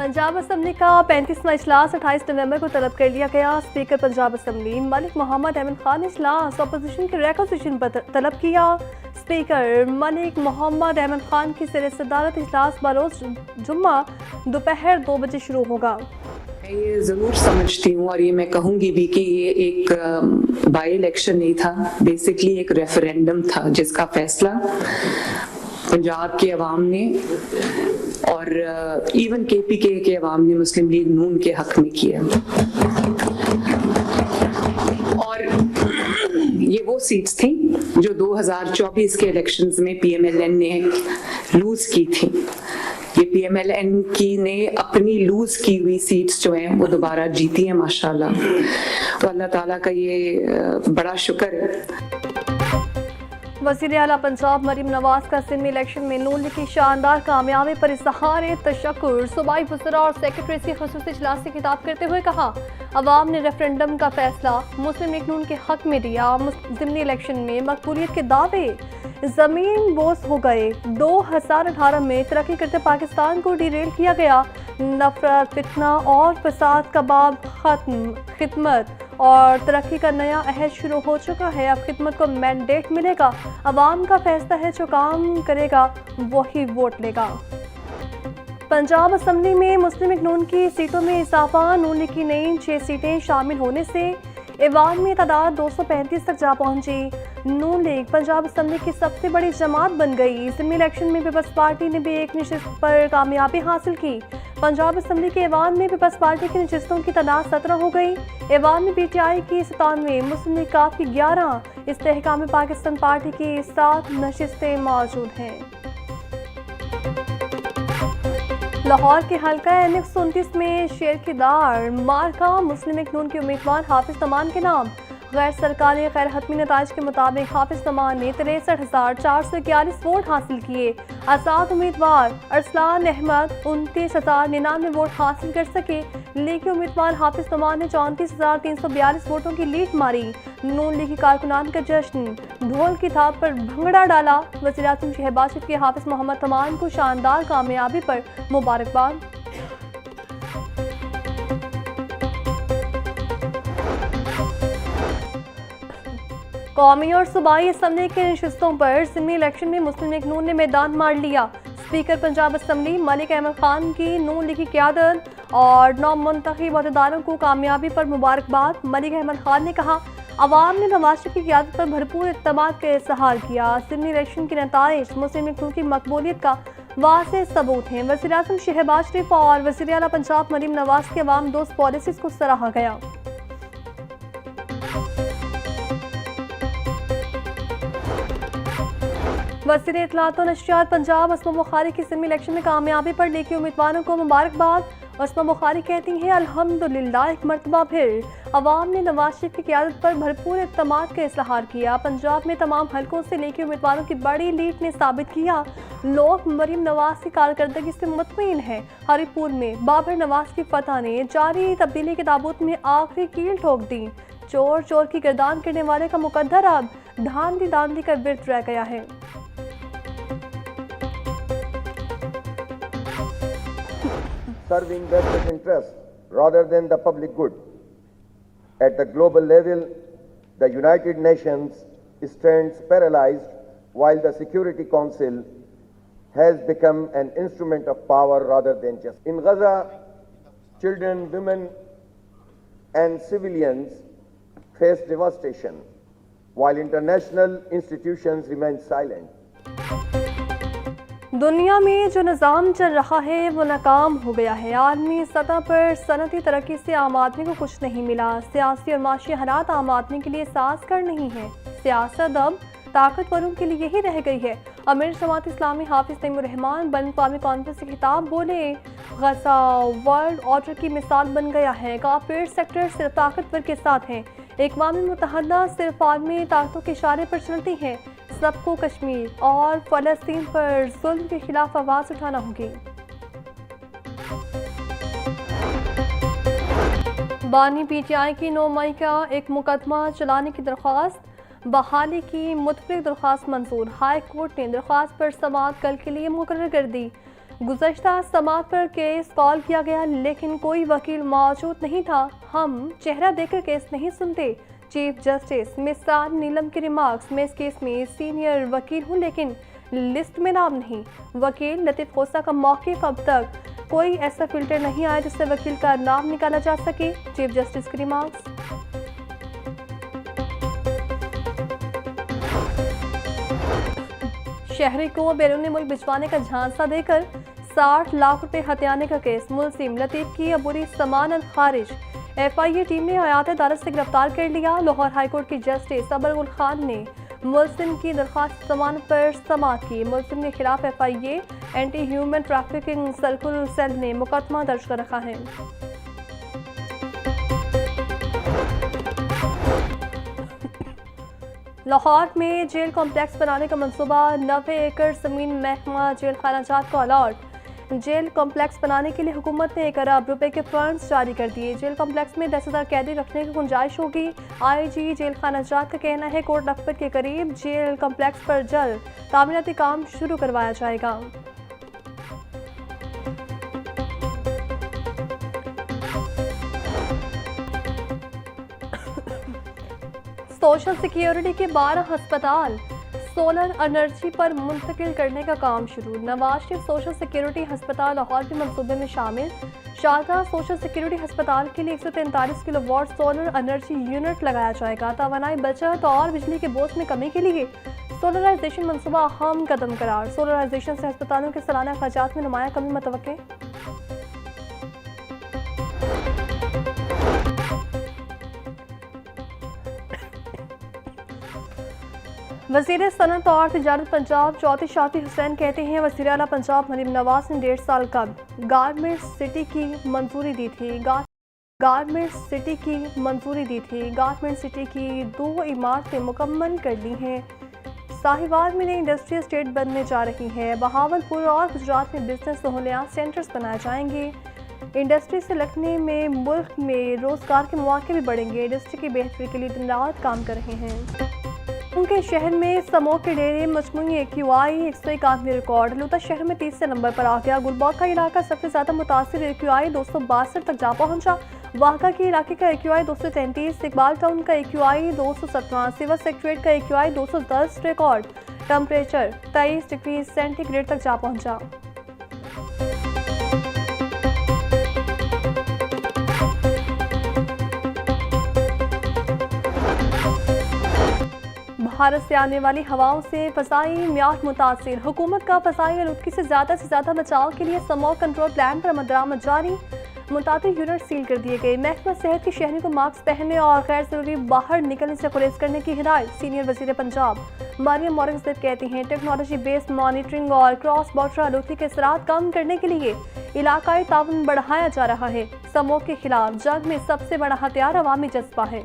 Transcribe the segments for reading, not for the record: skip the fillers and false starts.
Punjab assembly का 35वां इजलास 28 नवंबर को तलब कर लिया गया। स्पीकर पंजाब असम्बली मलिक मोहम्मद अहमद खान ने इजलास अपोजिशन की रिक्वेजिशन पर तलब किया। स्पीकर मलिक मोहम्मद अहमद खान की सर सदारत इजलास बरोज जुम्मा दोपहर 2 बजे शुरू होगा। मैं ये ज़रूर समझती हूँ और ये मैं कहूँगी भी कि ये एक बाई इलेक्शन नहीं था, बेसिकली एक रेफरेंडम था जिसका फैसला पंजाब के अवाम ने और इवन KPK के अवाम ने मुस्लिम लीग नून के हक में किया। और ये वो सीट्स थी जो 2024 के इलेक्शंस में PMLN ने लूज की थी। ये PMLN की ने अपनी लूज की हुई सीट्स जो हैं वो दोबारा जीती हैं माशाल्लाह। तो अल्लाह ताला का ये बड़ा शुक्र है। वज़ीर आला पंजाब मरीम नवाज का सिंध इलेक्शन में नून लीग की शानदार कामयाबी पर इज़हार तशक्कुर। सूबाई वज़रा और सेक्रेटरी की ख़ुसूसी इजलास से खिताब करते हुए कहा, अवाम ने रेफरेंडम का फैसला मुस्लिम लीग नून के हक में दिया। ज़िमनी इलेक्शन में मकबूलियत के दावे ज़मीन बोस हो गए। 2018 में तरक्की करते पाकिस्तान को डीरेल किया गया। नफरत, फितना और फसाद का बाब खत्म। खिदमत और तरक्की का नया अहद शुरू हो चुका है। अब खिदमत को मैंडेट मिलेगा। अवाम का फैसला है, जो काम करेगा वही वोट लेगा। पंजाब असम्बली में मुस्लिम लीग नून की सीटों में इजाफा। नून लीग की नई 6 सीटें शामिल होने से ऐवान में तादाद 235 तक जा पहुंची। नून लीग पंजाब असम्बली की सबसे बड़ी जमात बन गई। ज़िमनी इलेक्शन में पीपल्स पार्टी ने भी एक नशिस्त पर कामयाबी हासिल की। पंजाब असम्बली के ऐवान में पीपल्स पार्टी की नशिस्तों की तादाद 17 हो गई। ऐवान में PTI की 97, मुस्लिम लीग काफ की 11, इस्तेहकाम पाकिस्तान पार्टी की 7 नशिस्तें मौजूद हैं। लाहौर के हल्का NX-29 में शेर की दार मार्का मुस्लिम लीग नून के उम्मीदवार हाफिज तमान के नाम। गैर सरकारी गैर हतमी नताइज के मुताबिक हाफिज तमान ने 63,441 वोट हासिल किए। आज़ाद उम्मीदवार अरसलान अहमद 29,099 वोट हासिल कर सके। लीगी उम्मीदवार हाफिज तमान ने 34,342 वोटों की लीड मारी। नून लीगी कारकुनान का जश्न, ढोल की थाप पर भंगड़ा डाला। वज़ीर आज़म शहबाज शरीफ के हाफिज मोहम्मद तमान को शानदार कामयाबी पर मुबारकबाद। कौमी और सूबाई असम्बली के नशिस्तों पर ज़िमनी इलेक्शन में मुस्लिम लीग नून ने मैदान मार लिया। स्पीकर पंजाब असम्बली मलिक अहमद खान की नून लीग की क़यादत और नौमुंतखब अहदेदारों को कामयाबी पर मुबारकबाद। मलिक अहमद खान ने कहा, अवाम ने नवाज शरीफ की क़यादत पर भरपूर इत्तेमाद का इज़हार किया। ज़िमनी इलेक्शन के नताइज मुस्लिम लीग नून की मकबूलियत का वाज़ेह सबूत हैं। वज़ीर आज़म शहबाज शरीफ और वज़ीर आला पंजाब मरीम नवाज के अवाम दोस्त पॉलिसीज़ को सराहा गया। वज़ीर इत्तलात और नशरियात पंजाब अस्मा बुखारी की ज़िमनी इलेक्शन में कामयाबी पर लीगी उम्मीदवारों को मुबारकबाद। अस्मा बुखारी कहती हैं, अल्हम्दुलिल्लाह एक मरतबा फिर अवाम ने नवाज शरीफ की क़यादत पर भरपूर इत्तेमाद का इज़हार किया। पंजाब में तमाम हलकों से लीगी उम्मीदवारों की बड़ी लीड ने साबित किया, लोग मरीम नवाज की कारकर्दगी से मुतमईन हैं। हरीपुर में बाबर नवाज की फतह ने जारी तब्दीली के ताबूत में आखिरी कील ठोक दी। चोर चोर की गर्दान करने वाले का मुकद्दर अब धांधली दांधली का विर्द रह गया है। Serving vested interests rather than the public good. At the global level, the United Nations stands paralyzed while the Security Council has become an instrument of power rather than justice. In Gaza, children, women and civilians face devastation while international institutions remain silent. दुनिया में जो निज़ाम चल रहा है वो नाकाम हो गया है। आलमी सतह पर सनती तरक्की से आम आदमी को कुछ नहीं मिला। सियासी और माशी हालात आम आदमी के लिए साज़गार नहीं है। सियासत अब ताकतवरों के लिए ही रह गई है। अमीर जमात इस्लामी हाफिज तैमूर रहमान बैनुल-अक़वामी कॉन्फ्रेंस से खिताब बोले, गज़ा वर्ल्ड ऑर्डर की मिसाल बन गया है। कॉर्पोरेट सेक्टर सिर्फ ताकतवर के साथ हैं। अक़वाम मुत्तहिदा सिर्फ आलमी ताकतों के इशारे पर चलती है। सबको कश्मीर और फ़लस्तीन पर जुल्म के खिलाफ आवाज़ उठाना होगी। बानी PTI की 9 मई का एक मुकदमा चलाने की दरख्वास्त। बहाली की मुतफ़िक़ दरख्वास्त मंजूर। हाई कोर्ट ने दरख्वास्त पर समाअत कल के लिए मुकर्रर कर दी। गुज़श्ता समाअत पर केस कॉल किया गया लेकिन कोई वकील मौजूद नहीं था। हम चेहरा देखकर केस नहीं सुनते। चीफ जस्टिस मिसाल नीलम के रिमार्क्स, मैं इस केस में सीनियर वकील हूं लेकिन लिस्ट में नाम नहीं। वकील लतीफ़ खोसा का मौक़िफ़, अब तक कोई ऐसा फिल्टर नहीं आया जिससे वकील का नाम निकाला जा सके। चीफ जस्टिस के रिमार्क्स। शहरी को बैरून मुल्क भिजवाने का झांसा देकर 60 लाख रुपए हथियाने का केस। मुलजिम लतीफ की अबूरी जमानत खारिज। FIA टीम ने हयात अदालत से गिरफ्तार कर लिया। लाहौर हाईकोर्ट की जस्टिस अबर गुल खान ने मुलजिम की दरख्वास्त जमानत पर समाअत की। मुलजिम के खिलाफ FIA anti human trafficking circular cell ने मुकदमा दर्ज कर रखा है। लाहौर में जेल कॉम्प्लेक्स बनाने का मंसूबा। 90 एकड़ जमीन महकमा जेल खानाजात को अलॉट। जेल कॉम्प्लेक्स बनाने के लिए हुकूमत ने 1 अरब रुपए के फंड्स जारी कर दिए। जेल कॉम्प्लेक्स में 10,000 कैदी रखने की गुंजाइश होगी। IG जेल खानाजात का कहना है कोट रफ्त के करीब जेल कॉम्प्लेक्स पर जल्द तामीराती काम शुरू करवाया जाएगा। सोशल सिक्योरिटी के 12 अस्पताल सोलर एनर्जी पर मुंतकिल करने का काम शुरू। नवाज शरीफ सोशल सिक्योरिटी अस्पताल लाहौर के मंसूबे में शामिल। शारजा सोशल सिक्योरिटी अस्पताल के लिए 143 किलोवाट सोलर एनर्जी यूनिट लगाया जाएगा। तवानाई बचत और बिजली के बोझ में कमी के लिए सोलराइजेशन मंसूबा अहम कदम करार। सोलराइजेशन से अस्पतालों के सालाना खर्चात में नुमाया कमी मुतवक्के। वज़ीर सनअत और तिजारत पंजाब चौधरी शाफी हुसैन कहते हैं वज़ीर आला पंजाब मरीम नवाज ने 1.5 साल कबल गारमेंट सिटी की मंजूरी दी थी। गारमेंट सिटी की 2 इमारतें मुकम्मल कर ली हैं। साहिवाल में नई इंडस्ट्री एस्टेट बनने जा रही है। बहावलपुर और गुजरात में बिजनेस सहूलियात सेंटर्स बनाए जाएंगे। इंडस्ट्री से लगने में मुल्क में रोजगार के मौके भी बढ़ेंगे। इंडस्ट्री की बेहतरी के लिए दिन रात काम कर रहे हैं। उनके शहर में समो के डेरे मजमूई AQI 191 रिकॉर्ड। लूता शहर में 30 नंबर पर आ गया। गुलबाग का इलाका सबसे ज्यादा मुतासिर AQI 262 तक जा पहुंचा। वाहका के इलाके का AQI 233, इकबाल टाउन का AQI 217, सिवा सेक्रेटरीट का AQI 210 record. Temperature 23 degree centigrade तक जा पहुंचा। भारत से आने वाली हवाओं से फ़ज़ाई म्यार मुतासिर। हुकूमत का फ़ज़ाई आलूदगी से ज़्यादा बचाव के लिए स्मॉग कंट्रोल प्लान पर अमल जारी। मुताबिक यूनिट सील कर दिए गए। महकमा सेहत के शहरी को मास्क पहनने और गैर जरूरी बाहर निकलने से गुरेज करने की हिदायत। सीनियर वज़ीर पंजाब मरियम मौरकज़ कहती हैं टेक्नोलॉजी बेस्ड मॉनिटरिंग और क्रॉस बॉर्डर आलूदगी के असरात कम करने के लिए इलाकाई ताउन बढ़ाया जा रहा है। स्मॉग के खिलाफ जंग में सबसे बड़ा हथियार अवामी जज्बा है।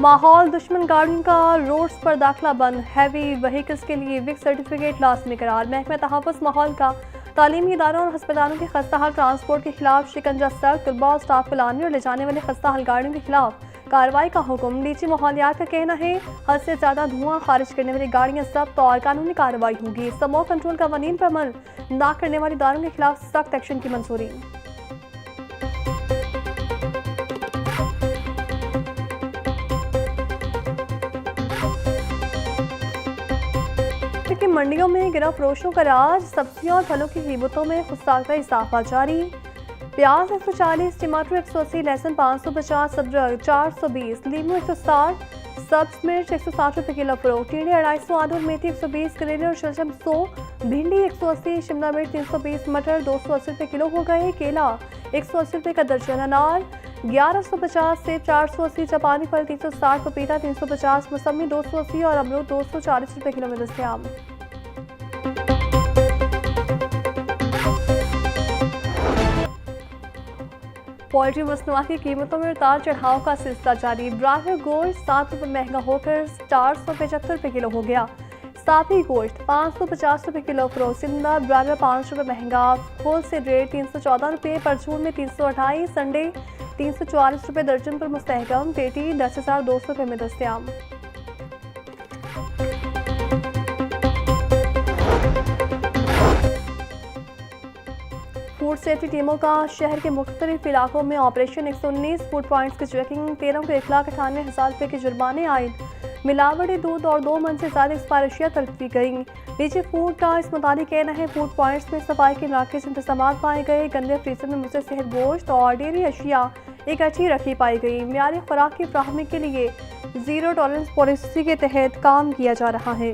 माहौल दुश्मन गाड़ियों का रोड्स पर दाखिला बंद। हैवी व्हीकल्स के लिए विक सर्टिफिकेट लाजमी करार। महकमा तहफ़्फ़ुज़ माहौल का तालीमी इदारों और हस्पतालों के खस्ताहाल ट्रांसपोर्ट के खिलाफ शिकंजा सख्त। तलबा और स्टाफ को लाने और ले जाने वाले खस्ताहाल गाड़ियों के खिलाफ कार्रवाई का हुक्म। नीची माहौलियात का कहना है हद से ज़्यादा धुआं खारिज करने वाली गाड़ियाँ जब्त और कानूनी कार्रवाई होगी। स्मॉग कंट्रोल कवानीन पर अमल न करने वाले इदारों के खिलाफ सख्त एक्शन की मंजूरी। कि मंडियों में गिरफ्त फरोशों का राज। सब्जियों और फलों की कीमतों में खुस्ताखा इजाफा जारी। प्याज 140, टमाटर 180, लहसुन 550, अदरक 420, लीमू 160, सब्ज मिर्च 160 रुपये किलो फरोख्त। टींडे 250, आलू और मेथी 120, करेले और शलजम 100, भिंडी 180, शिमला मिर्च 320, मटर 280 रुपये किलो हो गए। केला 180 रुपये का दर्जन, अनार 1150 से 480, जापानी फल 360, पपीता 350, मौसमी 280 और अमरूद 240 रुपये किलो में दस्तयाब। पोल्ट्री मसनूआत की कीमतों में उतार चढ़ाव का सिलसिला जारी। ब्रायलर गोश्त 7 रुपये महंगा होकर 475 रुपये किलो हो गया। साथ ही गोश्त 550 रुपये किलो फरोख्त, ब्रायलर 5 रुपये महंगा, होलसेल रेट 314 रुपये, परचून में 328, संडे 344 रुपये दर्जन पर मुस्तहकम, पेटी 10,200 रुपये में दस्तयाब। फूड सेफ्टी टीमों का शहर के मुख्तलिफ इलाकों में ऑपरेशन 119 फूड पॉइंट्स की चेकिंग, 13 को 1,98,000 रुपये के जुर्माने आयद, मिलावटी दूध और 2 मन से ज़्यादा एक्सपायर अशिया तलब की गई। डीजी फूड का इस मुताबिक कहना है फूड पॉइंट्स में सफाई के नाकिस इंतजाम पाए गए, गंदे फ्रीजर में मुझसे सेहत गोश्त और डेयरी अशिया इकट्ठी रखी पाई गई। मियारी खुराक की फ्राहमी के लिए ज़ीरो टॉलरेंस पॉलिसी के तहत काम किया जा रहा है।